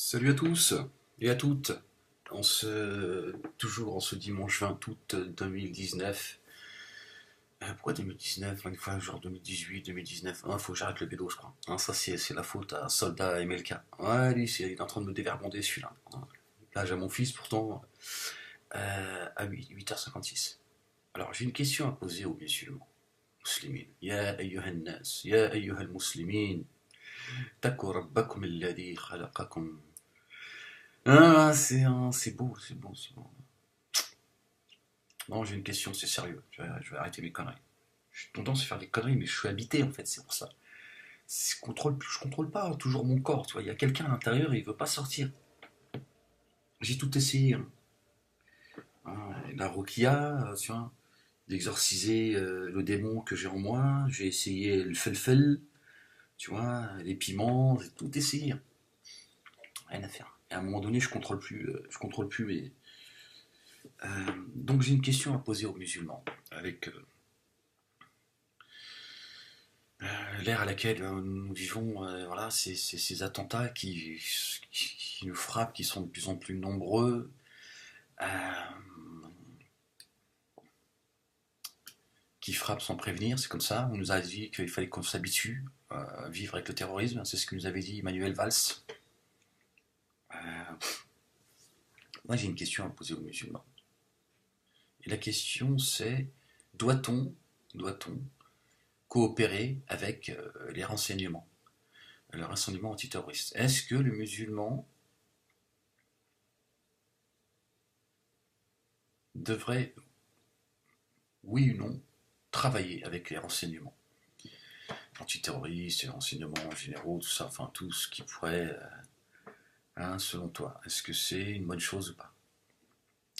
Salut à tous et à toutes. Toujours en ce dimanche 20 août 2019. Pourquoi 2019? Une fois, genre 2018, 2019. Il faut que j'arrête le bédo, je crois. Ça, c'est la faute à Soldat MLK. Ouais, lui, il est en train de me dévergonder celui-là. Là, j'ai mon fils pourtant à 8h56. Alors, j'ai une question à poser aux musulmans. مسلمين يا أيها الناس يا أيها المسلمين اتقوا ربكم الذي خلقكم. C'est beau, c'est beau, c'est beau. Non, j'ai une question, c'est sérieux. Je vais arrêter mes conneries. J'ai tendance à faire des conneries, mais je suis habité en fait, c'est pour ça. Je contrôle pas toujours mon corps, tu vois. Il y a quelqu'un à l'intérieur et il veut pas sortir. J'ai tout essayé, hein. La Rukia, tu vois, d'exorciser le démon que j'ai en moi. J'ai essayé le felfel, tu vois, les piments, j'ai tout essayé, hein. Rien à faire. Et à un moment donné, je contrôle plus mes. Donc j'ai une question à poser aux musulmans, avec l'ère à laquelle nous vivons, voilà, ces attentats qui nous frappent, qui sont de plus en plus nombreux, euh, qui frappent sans prévenir, c'est comme ça. On nous a dit qu'il fallait qu'on s'habitue à vivre avec le terrorisme, c'est ce que nous avait dit Emmanuel Valls. Euh, Moi j'ai une question à poser aux musulmans. Et la question c'est, doit-on, doit-on coopérer avec les renseignements, le renseignement antiterroriste? Est-ce que le musulman devrait, oui ou non, travailler avec les renseignements antiterroristes, les renseignements généraux, tout ça, enfin tout ce qui pourrait, hein, selon toi, est-ce que c'est une bonne chose ou pas?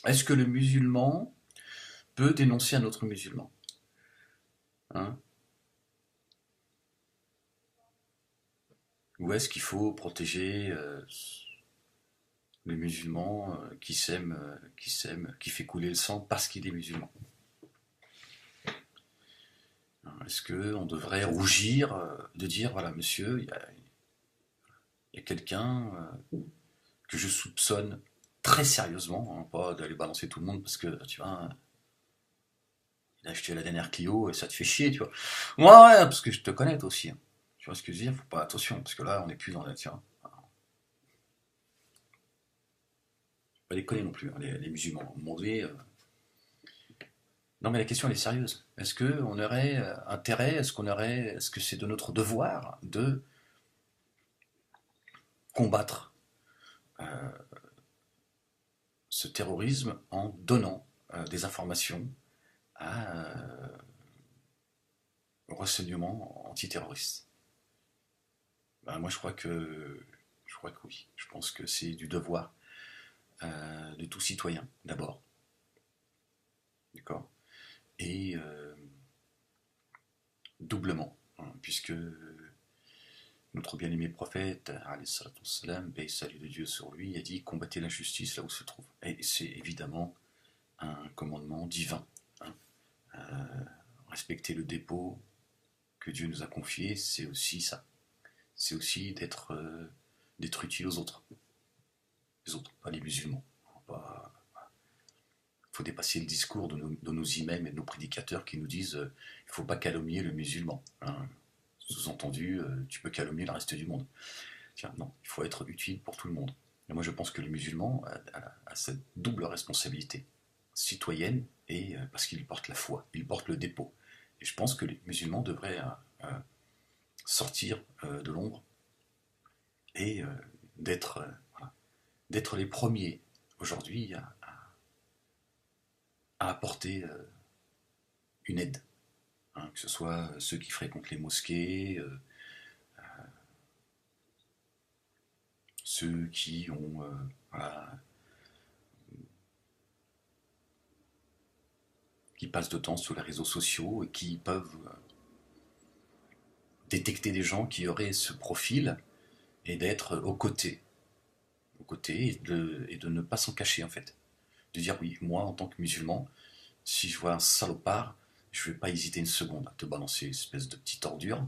Est-ce que le musulman peut dénoncer un autre musulman, hein? Ou est-ce qu'il faut protéger le musulman qui fait couler le sang parce qu'il est musulman? Est-ce qu'on devrait rougir de dire, voilà, monsieur, il y a quelqu'un que je soupçonne très sérieusement, hein, pas d'aller balancer tout le monde parce que, tu vois, il a acheté la dernière Clio et ça te fait chier, tu vois. Ouais, ouais, parce que je te connais toi aussi, hein. Tu vois ce que je veux dire? Faut pas, attention, parce que là, on n'est plus dans la, tiens, pas déconner non plus, hein, les musulmans. À un moment donné, non, mais la question, elle est sérieuse. Est-ce qu'on aurait intérêt, est-ce que c'est de notre devoir de combattre euh, ce terrorisme en donnant des informations au renseignement antiterroriste? Ben, moi, je crois que oui. Je pense que c'est du devoir de tout citoyen, d'abord, d'accord? Et doublement, hein, puisque notre bien-aimé prophète, alayhi salatu wassalam, paix et salut de Dieu sur lui, a dit combattez l'injustice là où se trouve. Et c'est évidemment un commandement divin, hein. Euh, Respecter le dépôt que Dieu nous a confié, c'est aussi ça. C'est aussi d'être utile aux autres. Les autres, pas les musulmans. Pas, il faut dépasser le discours de nos imams et de nos prédicateurs qui nous disent il ne faut pas calomnier le musulman, hein. Sous-entendu, tu peux calomnier le reste du monde. Tiens, non, il faut être utile pour tout le monde. Et moi, je pense que le musulman a cette double responsabilité citoyenne et parce qu'il porte la foi, il porte le dépôt. Et je pense que les musulmans devraient sortir de l'ombre et d'être voilà, d'être les premiers aujourd'hui à apporter une aide, hein, que ce soit ceux qui fréquentent les mosquées, ceux qui ont voilà, qui passent de temps sur les réseaux sociaux et qui peuvent détecter des gens qui auraient ce profil et d'être aux côtés et de ne pas s'en cacher en fait. De dire oui, moi en tant que musulman, si je vois un salopard, je ne vais pas hésiter une seconde à te balancer une espèce de petite ordure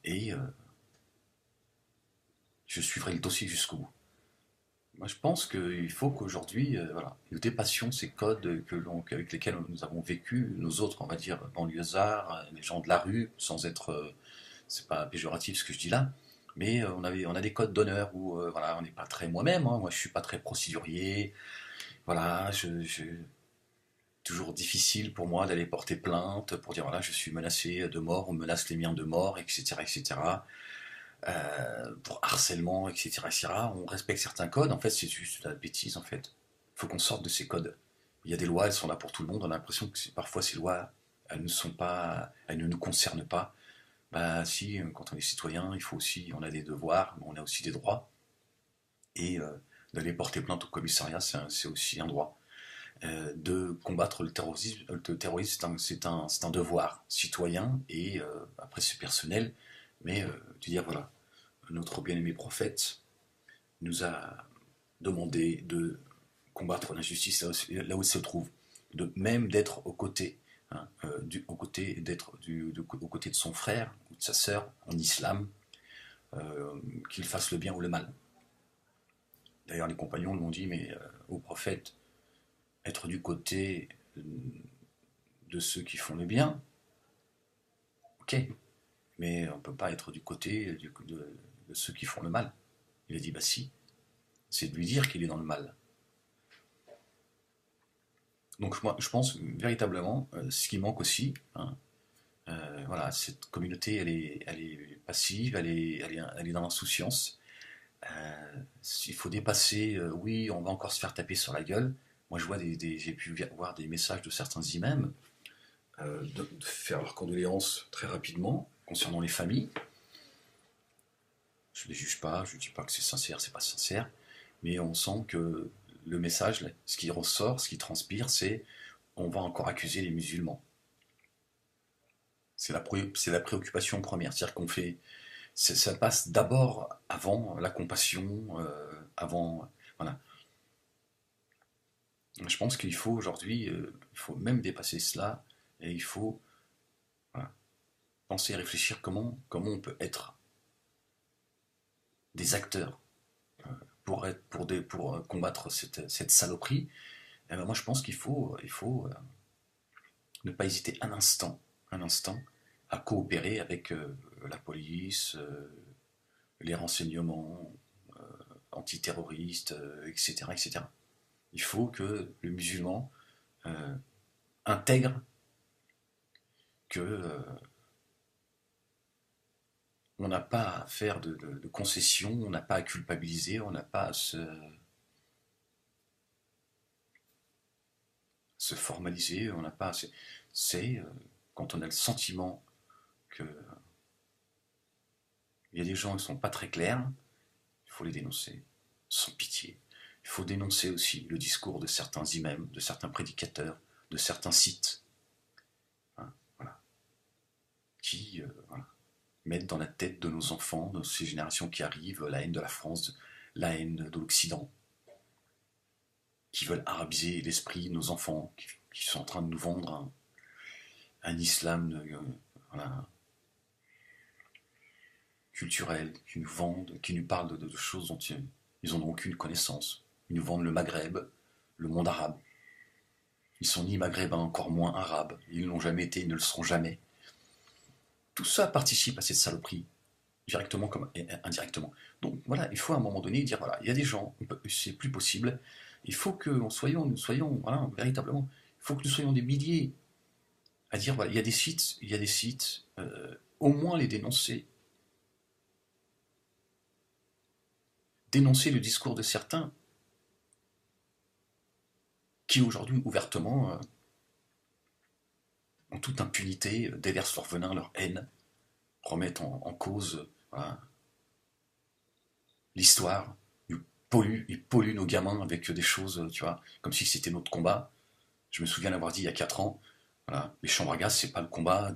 et je suivrai le dossier jusqu'au bout. Moi, je pense qu'il faut qu'aujourd'hui, voilà, nous dépassions ces codes avec lesquels nous avons vécu, nous autres, on va dire, banlieusards, les gens de la rue, sans être, c'est pas péjoratif ce que je dis là, mais on a des codes d'honneur où, voilà, on n'est pas très moi-même, hein. Moi, je suis pas très procédurier, voilà, toujours difficile pour moi d'aller porter plainte pour dire voilà, je suis menacé de mort, on menace les miens de mort, etc., etc. Pour harcèlement, etc., etc. On respecte certains codes, en fait, c'est juste de la bêtise, en fait. Il faut qu'on sorte de ces codes. Il y a des lois, elles sont là pour tout le monde. On a l'impression que parfois ces lois, elles ne nous concernent pas. Bah si, quand on est citoyen, il faut aussi, on a des devoirs, mais on a aussi des droits. Et d'aller porter plainte au commissariat, c'est aussi un droit. De combattre le terrorisme, c'est un devoir citoyen et après c'est personnel, mais de dire voilà, notre bien-aimé prophète nous a demandé de combattre l'injustice là où il se trouve, même d'être aux côtés, hein, aux côtés de son frère ou de sa sœur en islam, qu'il fasse le bien ou le mal. D'ailleurs, les compagnons l'ont dit, mais au prophète, être du côté de ceux qui font le bien, ok, mais on ne peut pas être du côté de ceux qui font le mal. Il a dit, bah si, c'est de lui dire qu'il est dans le mal. Donc moi, je pense véritablement, ce qui manque aussi, hein, voilà, cette communauté, elle est passive, elle est dans l'insouciance. Il faut dépasser, oui, on va encore se faire taper sur la gueule. Moi, j'ai pu voir des messages de certains imams de faire leurs condoléances très rapidement concernant les familles. Je ne les juge pas, je ne dis pas que c'est sincère, c'est pas sincère, mais on sent que le message, ce qui ressort, ce qui transpire, c'est on va encore accuser les musulmans. C'est la préoccupation première, c'est-à-dire qu'on fait, ça passe d'abord avant la compassion, avant, voilà. Je pense qu'il faut aujourd'hui, il faut même dépasser cela, et il faut voilà, penser et réfléchir comment on peut être des acteurs pour combattre cette saloperie. Et ben moi je pense qu'il faut ne pas hésiter un instant, à coopérer avec la police, les renseignements antiterroristes, etc., etc. Il faut que le musulman euh, intègre que on n'a pas à faire de concessions, on n'a pas à culpabiliser, on n'a pas à se formaliser, on n'a pas à c'est quand on a le sentiment qu'il y a des gens qui ne sont pas très clairs, il faut les dénoncer, sans pitié. Il faut dénoncer aussi le discours de certains imams, de certains prédicateurs, de certains sites, hein, voilà, qui voilà, mettent dans la tête de nos enfants, de ces générations qui arrivent, la haine de la France, la haine de l'Occident, qui veulent arabiser l'esprit de nos enfants, qui sont en train de nous vendre un islam voilà, culturel, qui nous vendent, qui nous parlent de choses dont ils n'en ont aucune connaissance. Ils nous vendent le Maghreb, le monde arabe. Ils sont ni maghrébins, encore moins arabes. Ils ne l'ont jamais été, ils ne le seront jamais. Tout ça participe à cette saloperie, directement comme indirectement. Donc voilà, il faut à un moment donné dire voilà, il y a des gens, c'est plus possible. Il faut que nous soyons voilà, véritablement, il faut que nous soyons des milliers à dire voilà, il y a des sites, au moins les dénoncer. Dénoncer le discours de certains qui aujourd'hui ouvertement, en toute impunité, déversent leur venin, leur haine, remettent en cause voilà, l'histoire, ils polluent nos gamins avec des choses, tu vois, comme si c'était notre combat. Je me souviens l'avoir dit il y a 4 ans. Voilà, les chambres à gaz, c'est pas le combat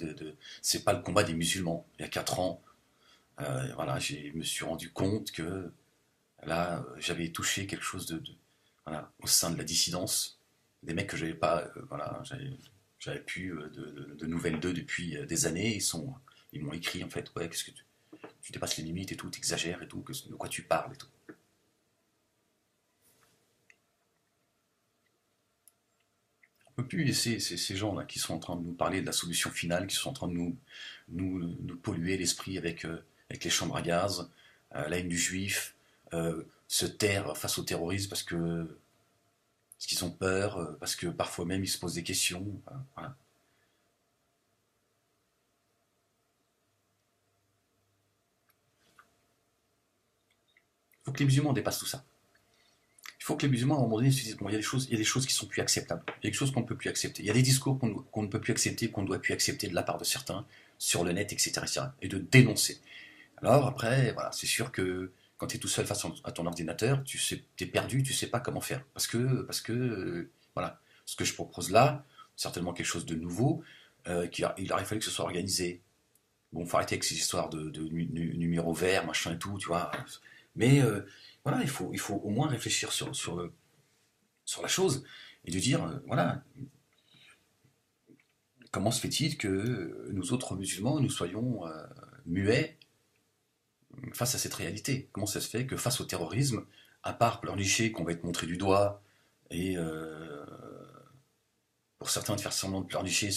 c'est pas le combat des musulmans. Il y a 4 ans, voilà, je me suis rendu compte que là, j'avais touché quelque chose voilà, au sein de la dissidence, des mecs que j'avais pas, voilà, j'avais plus de nouvelles d'eux depuis des années. Ils m'ont écrit en fait, ouais, qu'est-ce que tu dépasses les limites et tout, t'exagères et tout, de quoi tu parles et tout. On peut plus laisser ces gens-là qui sont en train de nous parler de la solution finale, qui sont en train de nous polluer l'esprit avec les chambres à gaz, la haine du juif, se taire face au terrorisme parce qu'ils ont peur, parce que parfois même ils se posent des questions. Voilà. Il faut que les musulmans dépassent tout ça. Il faut que les musulmans, à un moment donné, se disent, bon, il y a des choses qui sont plus acceptables, il y a des choses qu'on ne peut plus accepter, il y a des discours qu'on ne peut plus accepter, qu'on ne doit plus accepter de la part de certains, sur le net, etc., etc., et de dénoncer. Alors après, voilà, c'est sûr que quand tu es tout seul face à ton ordinateur, tu sais, es perdu, tu sais pas comment faire. Voilà, ce que je propose là, certainement quelque chose de nouveau, il aurait fallu que ce soit organisé. Bon, faut arrêter avec ces histoires de numéros verts, machin et tout, tu vois. Mais voilà, il faut au moins réfléchir sur la chose et de dire, voilà, comment se fait-il que nous autres musulmans, nous soyons muets face à cette réalité? Comment ça se fait que face au terrorisme, à part pleurnicher qu'on va être montré du doigt et pour certains de faire semblant de pleurnicher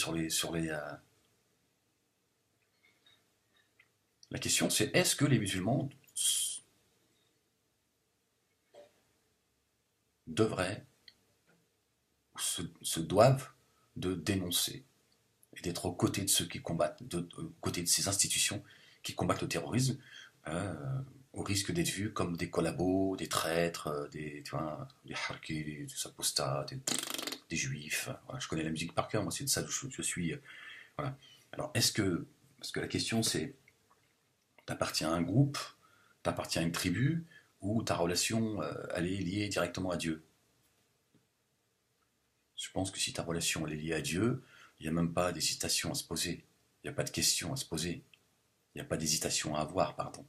la question c'est est-ce que les musulmans devraient ou se doivent de dénoncer et d'être aux côtés de ceux qui combattent, aux côtés de ces institutions qui combattent le terrorisme, euh, au risque d'être vus comme des collabos, des traîtres, tu vois, des harkis, des apostats, des juifs. Voilà, je connais la musique par cœur, moi c'est de ça que je suis. Voilà. Alors parce que la question c'est, t'appartiens à un groupe, t'appartiens à une tribu, ou ta relation elle est liée directement à Dieu. Je pense que si ta relation elle est liée à Dieu, il n'y a même pas d'hésitation à se poser. Il n'y a pas de question à se poser. Il n'y a pas d'hésitation à avoir, pardon.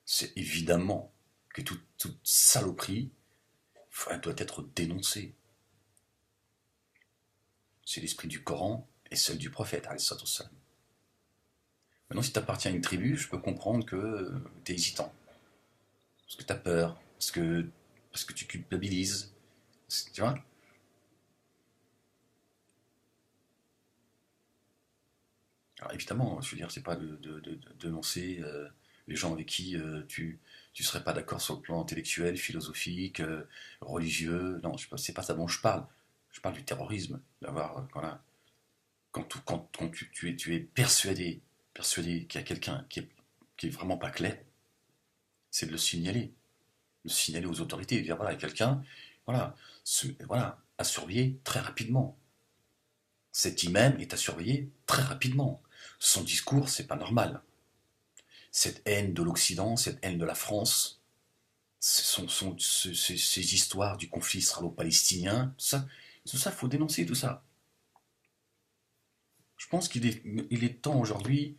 C'est évidemment que toute saloperie elle doit être dénoncée. C'est l'esprit du Coran et celle du prophète. Maintenant, si tu appartiens à une tribu, je peux comprendre que tu es hésitant. Parce que tu as peur. Parce que tu culpabilises. Tu vois. Alors évidemment, je veux dire, c'est pas de dénoncer les gens avec qui tu serais pas d'accord sur le plan intellectuel, philosophique, religieux. Non, c'est pas ça dont je parle. Je parle du terrorisme. D'avoir, voilà, quand tu es persuadé qu'il y a quelqu'un qui est vraiment pas clair, c'est de le signaler. Le signaler aux autorités. Dire, voilà, il y a quelqu'un, voilà, voilà, à surveiller très rapidement. Cet imam est à surveiller très rapidement. Son discours, c'est pas normal. Cette haine de l'Occident, cette haine de la France, ces histoires du conflit israélo-palestinien, tout ça, faut dénoncer tout ça. Je pense il est temps aujourd'hui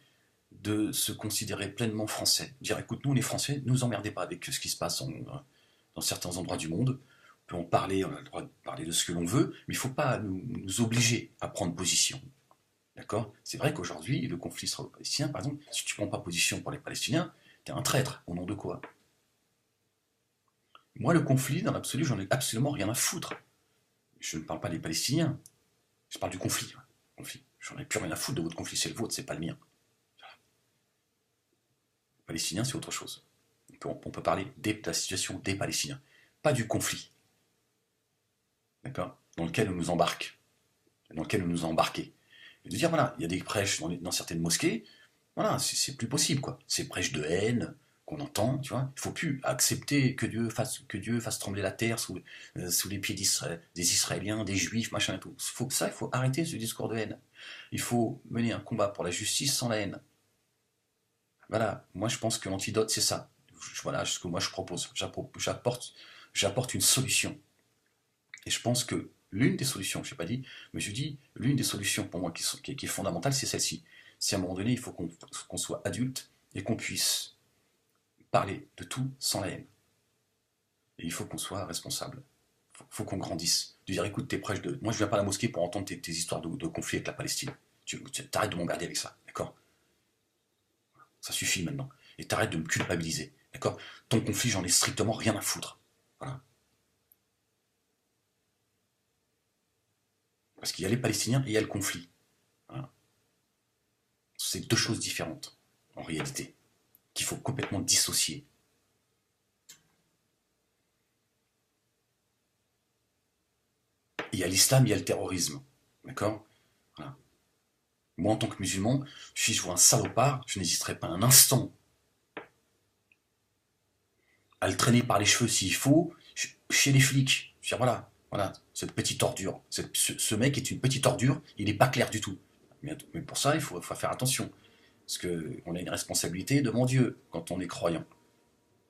de se considérer pleinement français. Dire, écoute, nous, les Français, nous emmerdez pas avec ce qui se passe dans certains endroits du monde. On peut en parler, on a le droit de parler de ce que l'on veut, mais il ne faut pas nous obliger à prendre position. D'accord? C'est vrai qu'aujourd'hui, le conflit israélo-palestinien, par exemple, si tu ne prends pas position pour les Palestiniens, tu es un traître. Au nom de quoi? Moi, le conflit, dans l'absolu, j'en ai absolument rien à foutre. Je ne parle pas des Palestiniens. Je parle du conflit. Conflit. J'en ai plus rien à foutre de votre conflit. C'est le vôtre, c'est pas le mien. Les Palestiniens, c'est autre chose. On peut parler de la situation des Palestiniens, pas du conflit. D'accord? Dans lequel on nous embarque. Dans lequel on nous a embarqués. Et de dire, voilà, il y a des prêches dans certaines mosquées, voilà, c'est plus possible, quoi. Ces prêches de haine qu'on entend, tu vois. Il ne faut plus accepter que Dieu fasse trembler la terre sous les pieds des Israéliens, des Juifs, machin et tout. Il faut arrêter ce discours de haine. Il faut mener un combat pour la justice sans la haine. Voilà, moi je pense que l'antidote c'est ça. Voilà ce que moi je propose. J'apporte une solution. Et je pense que l'une des solutions, je n'ai pas dit, mais je dis l'une des solutions pour moi qui est fondamentale, c'est celle-ci. Si à un moment donné, il faut qu'on soit adulte et qu'on puisse parler de tout sans la haine. Et il faut qu'on soit responsable. Il faut qu'on grandisse. De dire, écoute, t'es proche de... Moi, je viens pas à la mosquée pour entendre tes histoires de conflit avec la Palestine. T'arrêtes de m'emmerder avec ça, d'accord? Ça suffit maintenant. Et t'arrêtes de me culpabiliser, d'accord? Ton conflit, j'en ai strictement rien à foutre. Voilà. Parce qu'il y a les Palestiniens et il y a le conflit. Voilà. C'est deux choses différentes, en réalité, qu'il faut complètement dissocier. Il y a l'islam, il y a le terrorisme. D'accord? Voilà. Moi, en tant que musulman, si je vois un salopard, je n'hésiterai pas un instant à le traîner par les cheveux s'il faut, chez les flics. Je veux dire, voilà, voilà, cette petite ordure. Ce mec est une petite ordure, il n'est pas clair du tout. Mais pour ça, il faut faire attention. Parce qu'on a une responsabilité devant Dieu quand on est croyant.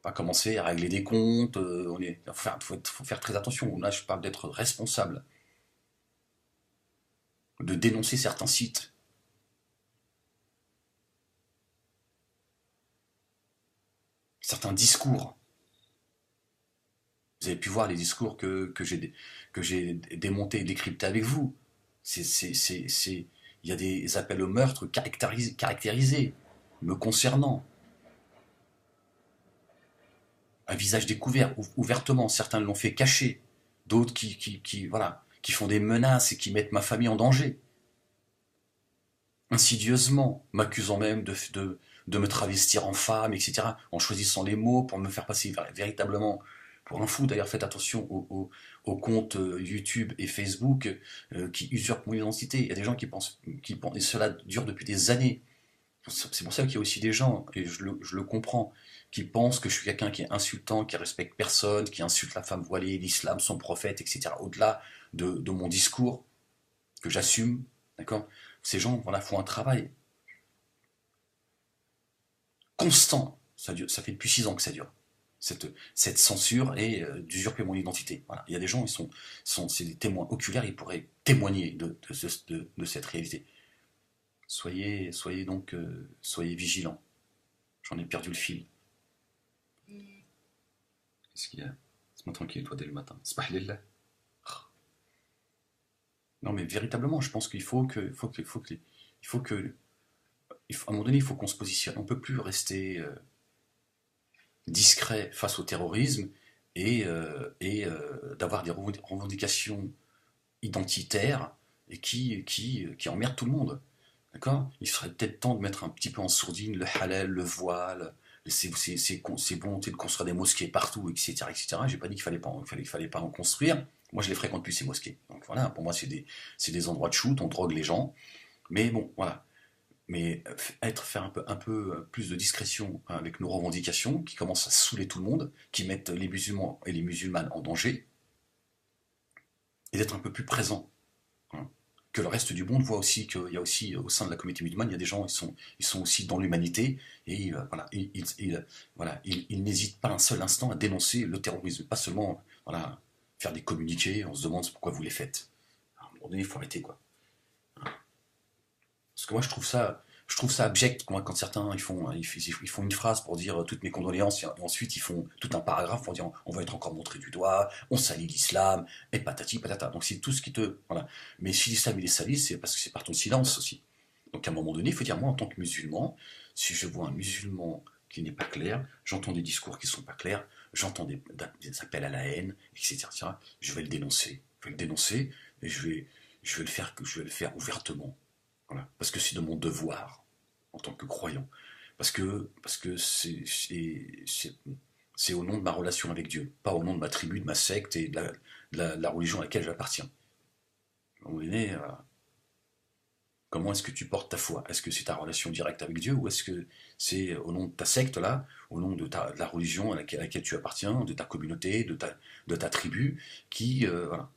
Pas commencer à régler des comptes, faut faire très attention. Là, je parle d'être responsable, de dénoncer certains sites, certains discours. Vous avez pu voir les discours que j'ai démontés et décryptés avec vous. Il y a des appels au meurtre caractérisés, me concernant. Un visage découvert, ouvertement. Certains l'ont fait cacher. D'autres voilà, qui font des menaces et qui mettent ma famille en danger. Insidieusement, m'accusant même de me travestir en femme, etc., en choisissant les mots pour me faire passer véritablement pour un fou. D'ailleurs, faites attention aux comptes YouTube et Facebook qui usurpent mon identité. Il y a des gens qui pensent, et cela dure depuis des années. C'est pour ça qu'il y a aussi des gens, et je le comprends, qui pensent que je suis quelqu'un qui est insultant, qui respecte personne, qui insulte la femme voilée, l'islam, son prophète, etc. Au-delà de mon discours, que j'assume, d'accord? Ces gens, voilà, font un travail constant. Ça fait depuis 6 ans que ça dure. Cette censure et d'usurper mon identité. Voilà. Il y a des gens, c'est des témoins oculaires, ils pourraient témoigner de cette réalité. Soyez vigilants. J'en ai perdu le fil. Qu'est-ce qu'il y a? Laisse-moi tranquille, toi, dès le matin. Sbahilillah. Non, mais véritablement, je pense qu'il faut que, il faut que, à un moment donné, il faut qu'on se positionne. On ne peut plus rester discret face au terrorisme et d'avoir des revendications identitaires et qui emmerdent tout le monde. D'accord? Il serait peut-être temps de mettre un petit peu en sourdine le halal, le voile, ces volontés de construire des mosquées partout, etc. etc. J'ai pas dit qu'il fallait pas en construire. Moi, je les fréquente plus, ces mosquées. Donc voilà, pour moi, c'est des endroits de shoot, on drogue les gens. Mais bon, voilà. Mais faire un peu plus de discrétion avec nos revendications, qui commencent à saouler tout le monde, qui mettent les musulmans et les musulmanes en danger, et d'être un peu plus présent. Hein. Que le reste du monde voit aussi qu'il y a aussi au sein de la communauté musulmane, il y a des gens, ils sont aussi dans l'humanité et voilà, ils n'hésitent pas un seul instant à dénoncer le terrorisme, pas seulement voilà, faire des communiqués, on se demande pourquoi vous les faites. À un moment donné, il faut arrêter quoi. Parce que moi je trouve ça abject moi, quand certains ils font une phrase pour dire toutes mes condoléances et ensuite ils font tout un paragraphe pour dire on va être encore montré du doigt, on salit l'islam et patati patata. Donc c'est tout ce qui te voilà. Mais si l'islam il est sali, c'est parce que c'est par ton silence aussi. Donc à un moment donné, il faut dire moi en tant que musulman, si je vois un musulman qui n'est pas clair, j'entends des discours qui sont pas clairs, j'entends des appels à la haine, etc. Je vais le dénoncer, et je vais le faire ouvertement. Voilà. Parce que c'est de mon devoir en tant que croyant. Parce que c'est au nom de ma relation avec Dieu, pas au nom de ma tribu, de ma secte et de la religion à laquelle j'appartiens. À un moment donné, comment est-ce que tu portes ta foi? Est-ce que c'est ta relation directe avec Dieu ou est-ce que c'est au nom de ta secte là, au nom de la religion à laquelle tu appartiens, de ta communauté, de ta tribu, voilà,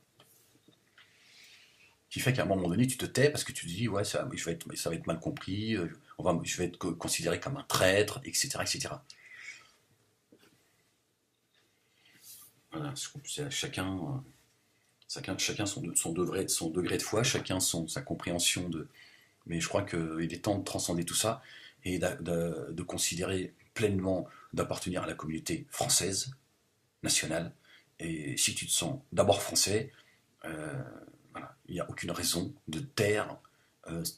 qui fait qu'à un moment donné, tu te tais parce que tu te dis, ouais, ça va être mal compris, je vais être considéré comme un traître, etc. etc. Voilà, c'est chacun son degré de foi, chacun sa compréhension de. Mais je crois qu'il est temps de transcender tout ça et de considérer pleinement d'appartenir à la communauté française, nationale. Et si tu te sens d'abord français, euh, voilà, il n'y a aucune raison de taire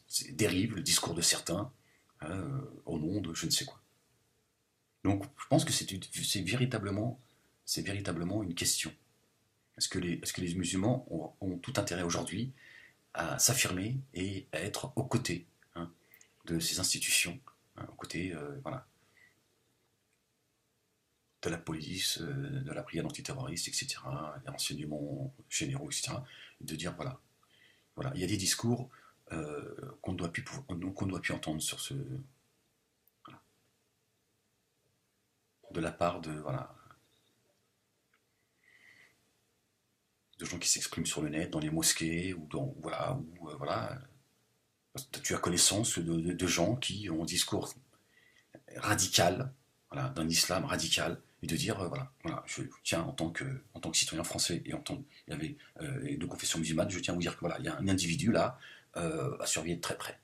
ces dérives, le discours de certains, au nom de je ne sais quoi. Donc je pense que c'est véritablement une question. Est-ce que les musulmans ont tout intérêt aujourd'hui à s'affirmer et à être aux côtés, hein, de ces institutions, hein, aux côtés, voilà, de la police, de la brigade antiterroriste, etc., des renseignements généraux, etc., de dire voilà, voilà, il y a des discours qu'on ne doit plus entendre sur ce, voilà, de la part de, voilà, de gens qui s'expriment sur le net, dans les mosquées, ou dans, voilà, voilà, tu as connaissance de gens qui ont un discours radical, voilà, d'un islam radical, et de dire, voilà, voilà, je tiens, en tant que citoyen français et en tant il y avait, et de confession musulmane, je tiens à vous dire que voilà, il y a un individu là à surveiller de très près.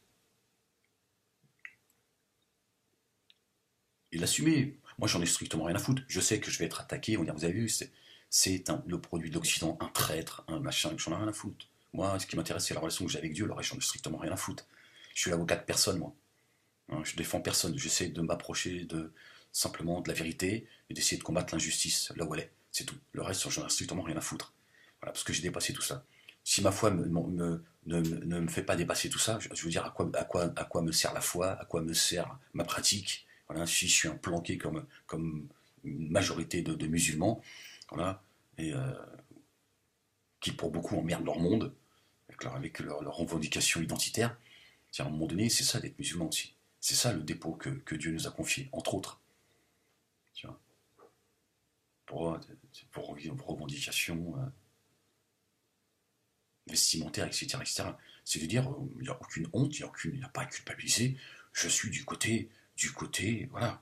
Et l'assumer. Moi, j'en ai strictement rien à foutre. Je sais que je vais être attaqué. On va dire, vous avez vu, le produit de l'Occident, un traître, un machin, j'en ai rien à foutre. Moi, ce qui m'intéresse, c'est la relation que j'ai avec Dieu. Le reste, j'en ai strictement rien à foutre. Je suis l'avocat de personne, moi. Hein, je défends personne. J'essaie de m'approcher simplement de la vérité et d'essayer de combattre l'injustice là où elle est. C'est tout. Le reste, j'en ai strictement rien à foutre. Voilà, parce que j'ai dépassé tout ça. Si ma foi ne me fait pas dépasser tout ça, je veux dire à quoi me sert la foi, à quoi me sert ma pratique. Voilà, si je suis un planqué comme une majorité de musulmans, voilà, et qui pour beaucoup emmerdent leur monde avec leur revendication identitaire. À un moment donné, c'est ça d'être musulman aussi. C'est ça le dépôt que Dieu nous a confié, entre autres. Tu vois, pour, pour revendications vestimentaires, etc., etc. C'est de dire, il n'y a aucune honte, il n'y a pas à culpabiliser. Je suis du côté, voilà,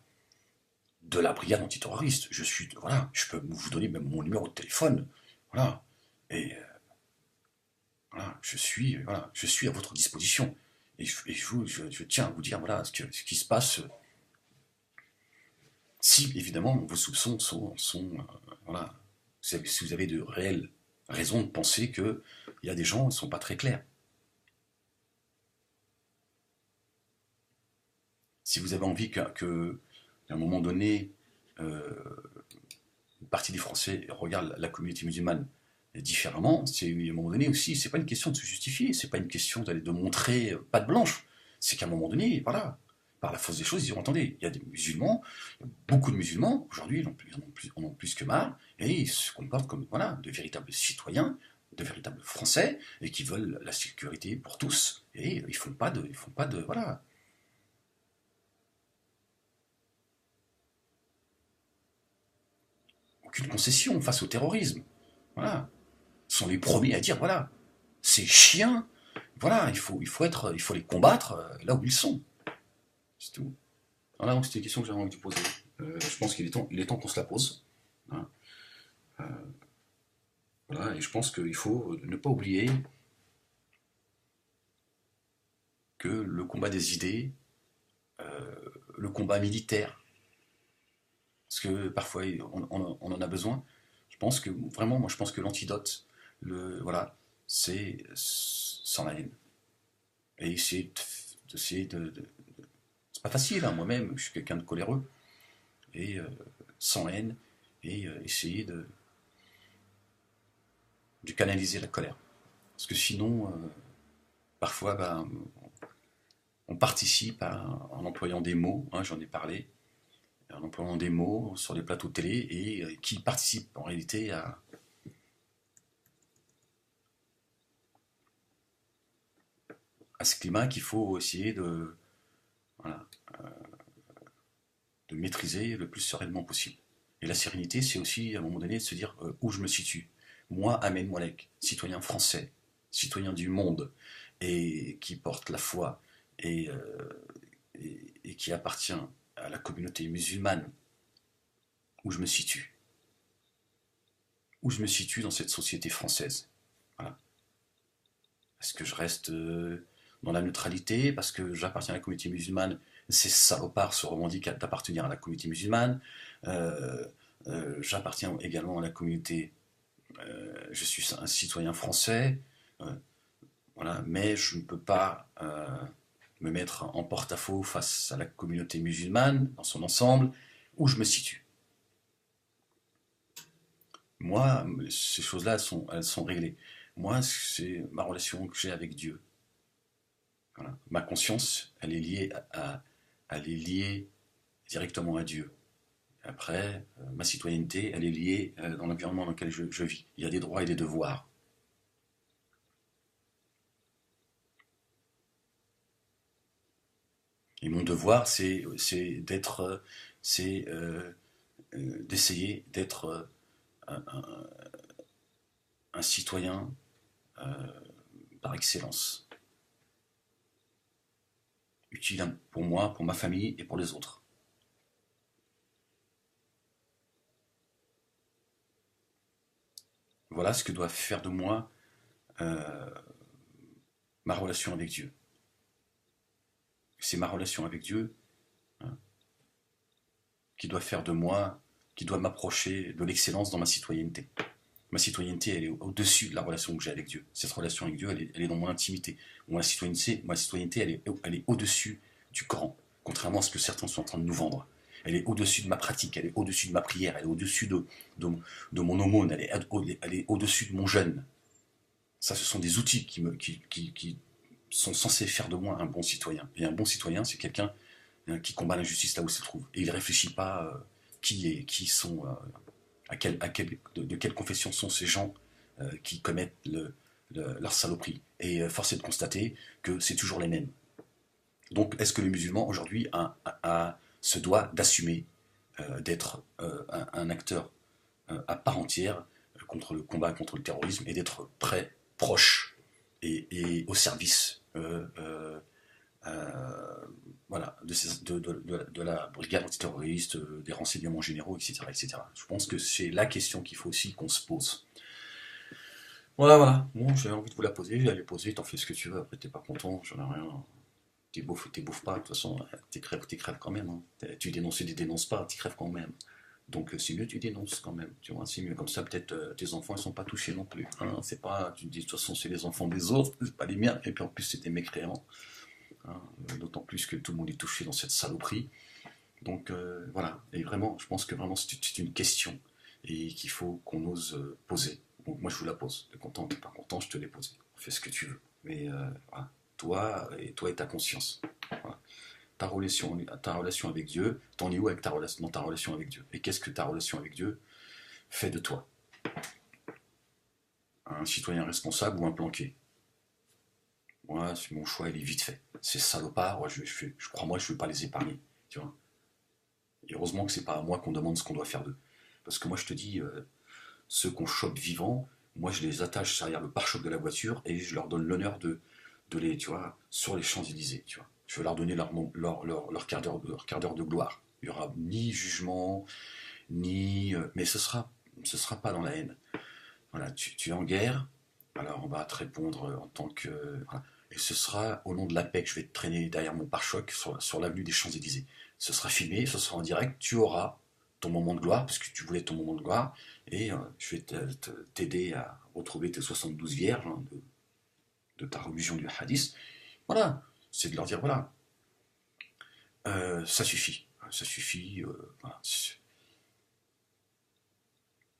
de la brigade antiterroriste. Je suis, voilà, je peux vous donner même mon numéro de téléphone, voilà. Et voilà, voilà, je suis à votre disposition. Et je tiens à vous dire, voilà, ce qui se passe. Si, évidemment, vos soupçons voilà, si vous avez de réelles raisons de penser qu'il y a des gens qui ne sont pas très clairs. Si vous avez envie qu'à un moment donné, euh, une partie des Français regarde la communauté musulmane différemment, c'est à un moment donné aussi, c'est pas une question de se justifier, c'est pas une question de montrer patte blanche, c'est qu'à un moment donné, voilà, par la force des choses, ils diront attendez, il y a des musulmans, beaucoup de musulmans, aujourd'hui, en ont plus que marre, et ils se comportent comme voilà, de véritables citoyens, de véritables Français, et qui veulent la sécurité pour tous, et ils font pas de, voilà, aucune concession face au terrorisme. Voilà. Ils sont les premiers à dire voilà, ces chiens, voilà, il faut les combattre là où ils sont. C'est tout. Voilà, donc c'était une question que j'avais envie de te poser. Je pense il est temps qu'on se la pose. Hein. Euh, voilà, et je pense qu'il faut ne pas oublier que le combat des idées, le combat militaire, parce que parfois on en a besoin. Je pense que vraiment, moi je pense que l'antidote, voilà, c'est sans la haine. Et essayer c'est pas facile, hein, moi-même, je suis quelqu'un de coléreux, et sans haine, et essayer de canaliser la colère. Parce que sinon, parfois, ben, on participe en employant des mots, hein, j'en ai parlé, en employant des mots sur les plateaux de télé, et qui participent en réalité à ce climat qu'il faut essayer voilà, de maîtriser le plus sereinement possible. Et la sérénité, c'est aussi à un moment donné de se dire où je me situe. Moi, Ahmed Moualek, citoyen français, citoyen du monde, et qui porte la foi et, et qui appartient à la communauté musulmane, où je me situe. Où je me situe dans cette société française. Voilà. Est-ce que je reste dans la neutralité parce que j'appartiens à la communauté musulmane? Ces salopards se revendiquent d'appartenir à la communauté musulmane. Euh, J'appartiens également à la communauté, je suis un citoyen français, euh, voilà, mais je ne peux pas me mettre en porte-à-faux face à la communauté musulmane dans son ensemble, où je me situe. Moi, ces choses-là, elles sont réglées. moi, c'est ma relation que j'ai avec Dieu. Voilà. Ma conscience, elle est liée elle est liée directement à Dieu. Après, ma citoyenneté, elle est liée dans l'environnement dans lequel je vis. Il y a des droits et des devoirs. Et mon devoir, c'est d'être, c'est d'essayer d'être un citoyen euh, par excellence, utile pour moi, pour ma famille et pour les autres. Voilà ce que doit faire de moi euh, ma relation avec Dieu. C'est ma relation avec Dieu, hein, qui doit faire de moi, qui doit m'approcher de l'excellence dans ma citoyenneté. Ma citoyenneté, elle est au-dessus de la relation que j'ai avec Dieu. Cette relation avec Dieu, elle est dans mon intimité. Ma citoyenneté elle est au-dessus du Coran, contrairement à ce que certains sont en train de nous vendre. Elle est au-dessus de ma pratique, elle est au-dessus de ma prière, elle est au-dessus de, de mon aumône, elle est au-dessus de mon jeûne. Ça, ce sont des outils qui sont censés faire de moi un bon citoyen. Et un bon citoyen, c'est quelqu'un qui combat l'injustice là où il se trouve. Et il ne réfléchit pas qui sont, de quelle confession sont ces gens qui commettent leur saloperie. Et force est de constater que c'est toujours les mêmes. Donc, est-ce que le musulman aujourd'hui se doit d'assumer d'être un acteur à part entière contre le combat contre le terrorisme et d'être très proche et au service euh, voilà, de la brigade antiterroriste, des renseignements généraux, etc., etc. Je pense que c'est la question qu'il faut aussi qu'on se pose. Voilà, voilà. Bon, j'avais envie de vous la poser, je l'avais posée, t'en fais ce que tu veux, après t'es pas content, j'en ai rien. T'es bouffes pas, de toute façon, t'es crèves quand même. Hein. Tu dénonces, tu dénonces pas, t'es crèves quand même. Donc c'est mieux tu dénonces quand même, tu vois, c'est mieux. Comme ça, peut-être tes enfants ils sont pas touchés non plus. Hein. C'est pas, tu te dis de toute façon c'est les enfants des autres, c'est pas les miens. Et puis en plus c'est des mécréants. Hein. D'autant plus que tout le monde est touché dans cette saloperie. Donc voilà. Et vraiment, je pense que vraiment c'est une question et qu'il faut qu'on ose poser. Donc moi je vous la pose. T'es content, t'es pas content, je te l'ai posée. Fais ce que tu veux. Mais voilà. Toi et ta conscience. Voilà. Ta relation avec Dieu, t'en es où avec dans ta relation avec Dieu? Et qu'est-ce que ta relation avec Dieu fait de toi? Un citoyen responsable ou un planqué? Moi, mon choix, il est vite fait. Ces salopards, je crois moi, je ne vais pas les épargner. Tu vois. Et heureusement que c'est pas à moi qu'on demande ce qu'on doit faire d'eux. Parce que moi, je te dis, ceux qu'on chope vivants, moi, je les attache derrière le pare-choc de la voiture et je leur donne l'honneur de les, tu vois, sur les Champs-Élysées, tu vois. Je vais leur donner leur leur quart d'heure de gloire. Il n'y aura ni jugement, ni. Mais ce sera pas dans la haine. Voilà, tu es en guerre, alors on va te répondre en tant que. Voilà. Et ce sera au nom de la paix que je vais te traîner derrière mon pare-choc sur l'avenue des Champs-Élysées. Ce sera filmé, ce sera en direct, tu auras ton moment de gloire, parce que tu voulais ton moment de gloire, et je vais t'aider à retrouver tes 72 vierges hein, de ta religion du hadith. Voilà, c'est de leur dire voilà, ça suffit, voilà,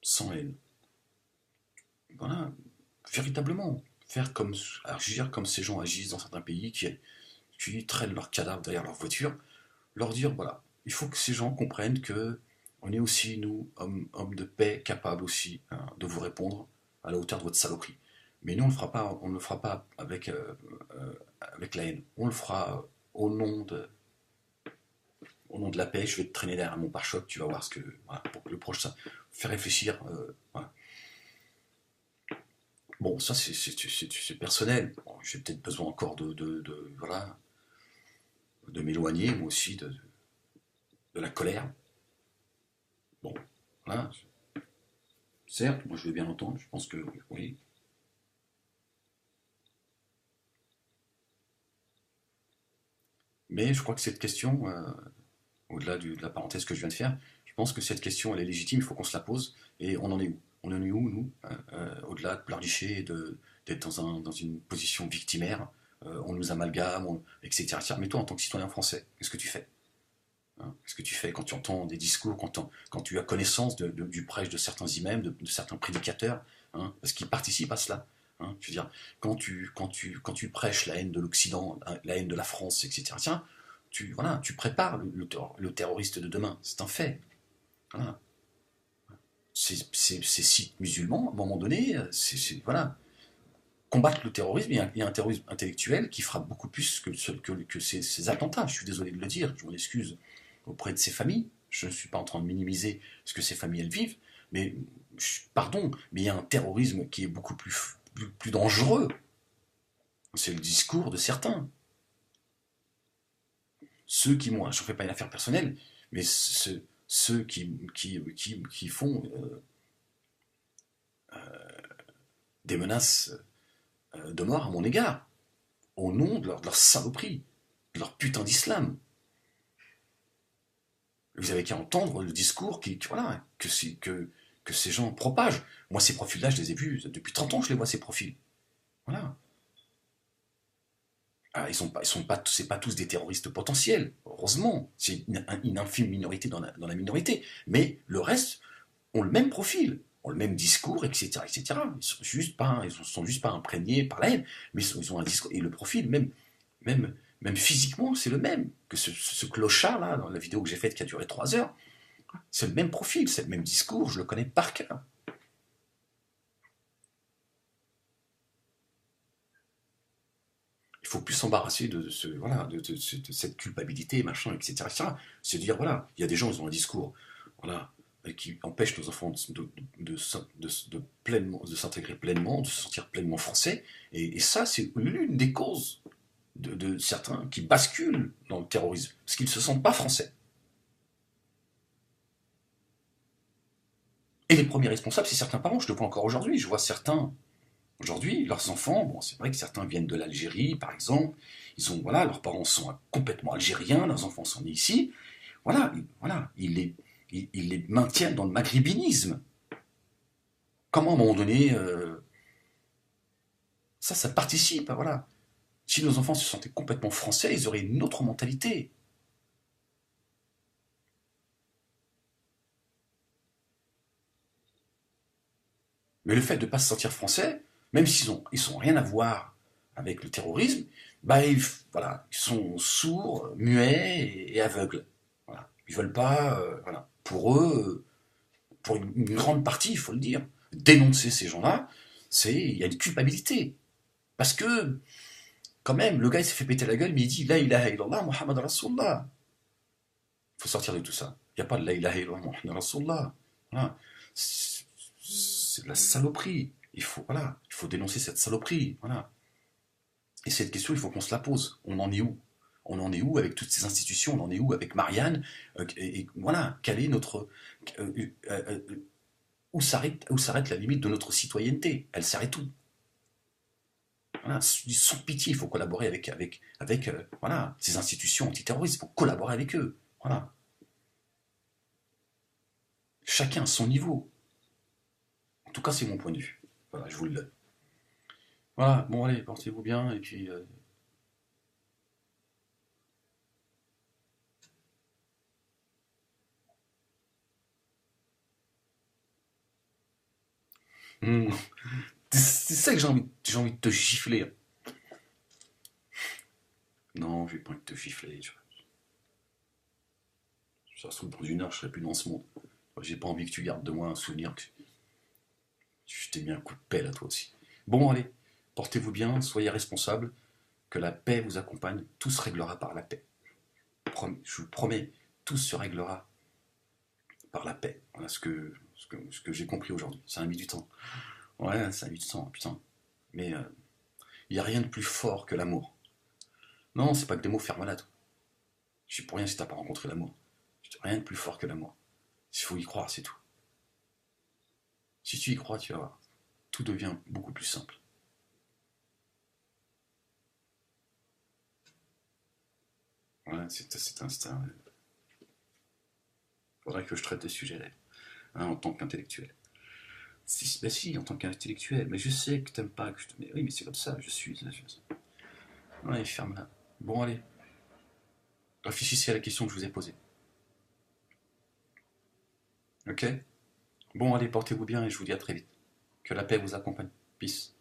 sans haine. Voilà, véritablement, agir comme ces gens agissent dans certains pays qui traînent leurs cadavres derrière leur voiture, leur dire voilà, il faut que ces gens comprennent que on est aussi, nous, hommes de paix, capables aussi hein, de vous répondre à la hauteur de votre saloperie. Mais nous, on ne le fera pas avec la haine. On le fera au nom de la paix. Je vais te traîner derrière mon pare-choc, tu vas voir ce que. Voilà, pour que le proche, ça fait réfléchir. Voilà. Bon, ça c'est personnel. Bon, j'ai peut-être besoin encore voilà, de m'éloigner, moi aussi, de la colère. Bon, voilà. Certes, moi je veux bien l'entendre, je pense que oui. Mais je crois que cette question, au-delà de la parenthèse que je viens de faire, je pense que cette question, elle est légitime, il faut qu'on se la pose. Et on en est où? On en est où, nous, au-delà de pleurnicher et d'être dans une position victimaire, on nous amalgame, etc., etc. Mais toi, en tant que citoyen français, qu'est-ce que tu fais? Hein, qu'est-ce que tu fais quand tu entends des discours, quand tu as connaissance du prêche de certains imams, de certains prédicateurs, hein, parce qu'ils participent à cela. Hein. Je veux dire, quand tu prêches la haine de l'Occident, la haine de la France, etc., tiens, voilà, tu prépares le terroriste de demain. C'est un fait. Voilà. Ces sites musulmans, à un moment donné, voilà, combattre le terrorisme, il y a un terrorisme intellectuel qui frappe beaucoup plus que ces attentats. Je suis désolé de le dire, je m'en excuse auprès de ces familles. Je ne suis pas en train de minimiser ce que ces familles elles vivent, mais pardon, mais il y a un terrorisme qui est beaucoup plus dangereux. C'est le discours de certains. Ceux qui, moi, je ne fais pas une affaire personnelle, mais ceux qui font des menaces de mort à mon égard, au nom de leur saloperie, de leur putain d'islam. Vous avez qu'à entendre le discours voilà, que ces gens propagent. Moi, ces profils-là, je les ai vus depuis 30 ans, je les vois, ces profils. Voilà. Ah, c'est pas tous des terroristes potentiels, heureusement. C'est une infime minorité dans la minorité. Mais le reste ont le même profil, ont le même discours, etc., etc. Ils sont juste pas imprégnés par la haine, mais ils ont un discours, et le profil, même, même physiquement, c'est le même que ce clochard là, dans la vidéo que j'ai faite qui a duré 3 heures. C'est le même profil, c'est le même discours, je le connais par cœur. Il faut plus s'embarrasser voilà, de cette culpabilité, machin, etc., etc. C'est dire, voilà, il y a des gens, ils ont un discours, voilà, qui empêche nos enfants de s'intégrer pleinement, de se sentir pleinement français. Et ça, c'est l'une des causes de certains qui basculent dans le terrorisme, parce qu'ils ne se sentent pas français. Et les premiers responsables, c'est certains parents. Je le vois encore aujourd'hui. Je vois certains, aujourd'hui, leurs enfants, bon, c'est vrai que certains viennent de l'Algérie, par exemple. Voilà, leurs parents sont complètement algériens, leurs enfants sont nés ici. Voilà, ils les maintiennent dans le maghrébinisme. Comment, à un moment donné, ça participe, voilà. Si nos enfants se sentaient complètement français, ils auraient une autre mentalité. Mais le fait de ne pas se sentir français, même s'ils n'ont rien à voir avec le terrorisme, bah, voilà, ils sont sourds, muets et aveugles. Voilà. Ils veulent pas, voilà. Pour eux, pour une grande partie, il faut le dire, dénoncer ces gens-là, il y a une culpabilité. Parce que, quand même, le gars il s'est fait péter la gueule, mais il dit La ilaha illallah Muhammad Rasulullah. Il faut sortir de tout ça. Il n'y a pas de La ilaha illallah Muhammad Rasulullah. Voilà. C'est de la saloperie. Il faut dénoncer cette saloperie. Voilà. Et cette question, il faut qu'on se la pose. On en est où? On en est où avec toutes ces institutions? On en est où avec Marianne? Et voilà, quelle est notre. euh, euh, euh, où s'arrête la limite de notre citoyenneté? Elle s'arrête où? Voilà, sans pitié, il faut collaborer avec voilà, ces institutions antiterroristes. Il faut collaborer avec eux. Voilà. Chacun à son niveau. En tout cas, c'est mon point de vue. Voilà, je vous le donne. Voilà, bon allez, portez-vous bien, et puis hmm. C'est ça que j'ai envie de te gifler. Non, j'ai pas envie de te gifler. Ça se trouve, dans 1 heure, je serai plus dans ce monde. J'ai pas envie que tu gardes de moi un souvenir que je t'ai mis un coup de pelle à toi aussi. Bon, allez, portez-vous bien, soyez responsables, que la paix vous accompagne, tout se réglera par la paix. Je vous promets, tout se réglera par la paix. Voilà ce que j'ai compris aujourd'hui. Ça a mis du temps. Ouais, ça a mis du temps, putain. Mais il n'y a rien de plus fort que l'amour. Non, c'est pas que des mots faire malade. Je suis pour rien si t'as pas rencontré l'amour. Rien de plus fort que l'amour. Il faut y croire, c'est tout. Si tu y crois, tu vas voir. Tout devient beaucoup plus simple. Voilà, c'est un. Faudrait que je traite de ce sujet-là, hein, en tant qu'intellectuel. Si, bah si, en tant qu'intellectuel. Mais je sais que t'aimes pas que je te. Mais oui, mais c'est comme ça, je suis. Ouais, ferme-la. Bon, allez. Réfléchissez à la question que je vous ai posée. Ok? Bon, allez, portez-vous bien et je vous dis à très vite. Que la paix vous accompagne. Peace.